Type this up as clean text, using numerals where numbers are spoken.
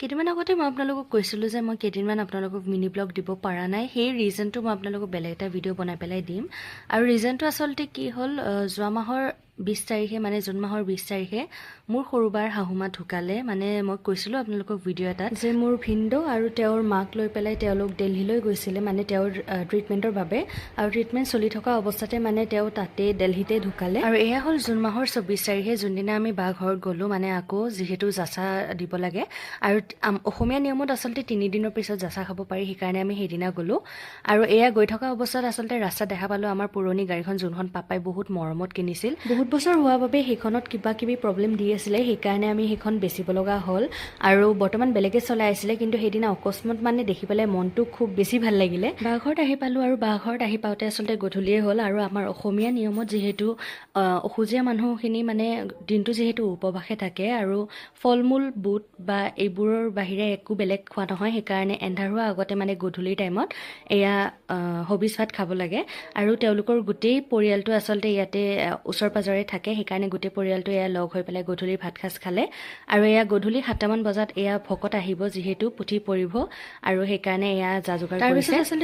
কেইদিনমান আগতে মই আপোনালোকক কৈছিলোঁ যে মই কেইদিনমান আপোনালোকক মিনি ব্লগ দিব পৰা নাই। সেই ৰিজনটো মই আপোনালোকক বেলেগ এটা ভিডিঅ' বনাই পেলাই দিম। আৰু ৰিজনটো আচলতে কি হ'ল, যোৱা মাহৰ 20 তাৰিখে মানে জুন মাহৰ 20 তাৰিখে মোৰ সৰুবাৰ শাহুমা ঢুকালে। মানে মই কৈছিলোঁ আপোনালোকক ভিডিঅ' এটাত যে মোৰ ভিনদেউ আৰু তেওঁৰ মাক লৈ পেলাই তেওঁলোক দিল্লীলৈ গৈছিলে, মানে তেওঁৰ ট্ৰিটমেণ্টৰ বাবে। আৰু ট্ৰিটমেণ্ট চলি থকা অৱস্থাতে মানে তেওঁ তাতে দিল্লীতে ঢুকালে। আৰু এয়া হ'ল জুন মাহৰ 24 তাৰিখে, যোনদিনা আমি বা ঘৰত গ'লোঁ, মানে আকৌ যিহেতু যাচা দিব লাগে। আৰু অসমীয়া নিয়মত আচলতে 3 দিনৰ পিছত যাচা খাব পাৰি, সেইকাৰণে আমি সেইদিনা গ'লোঁ। আৰু এয়া গৈ থকা অৱস্থাত আচলতে ৰাস্তাত দেখা পালোঁ আমাৰ পুৰণি গাড়ীখন, যোনখন পাপাই বহুত মৰমত কিনিছিল। বহুত বছৰ হোৱা বাবে সেইখনত কিবা কিবি প্ৰব্লেম দি আছিলে, সেইকাৰণে আমি সেইখন বেচিব লগা হ'ল। আৰু বৰ্তমান বেলেগে চলাই আছিলে, কিন্তু সেইদিনা অকস্মাত মানে দেখি পেলাই মনটো খুব বেছি ভাল লাগিলে। বাঘৰত আহি পালোঁ, আৰু বাঘৰত আহি পাওঁতে আচলতে গধূলিয়ে হ'ল। আৰু আমাৰ অসমীয়া নিয়মত যিহেতু অসুজীয়া মানুহখিনি মানে দিনটো যিহেতু উপবাসে থাকে, আৰু ফল মূল বুট বা এইবোৰৰ বাহিৰে একো বেলেগ খোৱা নহয়। সেইকাৰণে এন্ধাৰ হোৱাৰ আগতে মানে গধূলিৰ টাইমত এয়া হবিজ ভাত খাব লাগে। আৰু তেওঁলোকৰ গোটেই পৰিয়ালটো আচলতে ইয়াতে ওচৰ পাজৰে থাকে, সেইকাৰণে গোটেই পৰিয়ালটো এয়া লগ হৈ পেলাই গধূলি ভাত সাজ খালে। আৰু এয়া গধূলি 7টামান বজাত এয়া ভকত আহিব, যিহেতু পুথি পঢ়িব, আৰু সেইকাৰণে এয়া যা যোগাৰ কৰিছে। আচলতে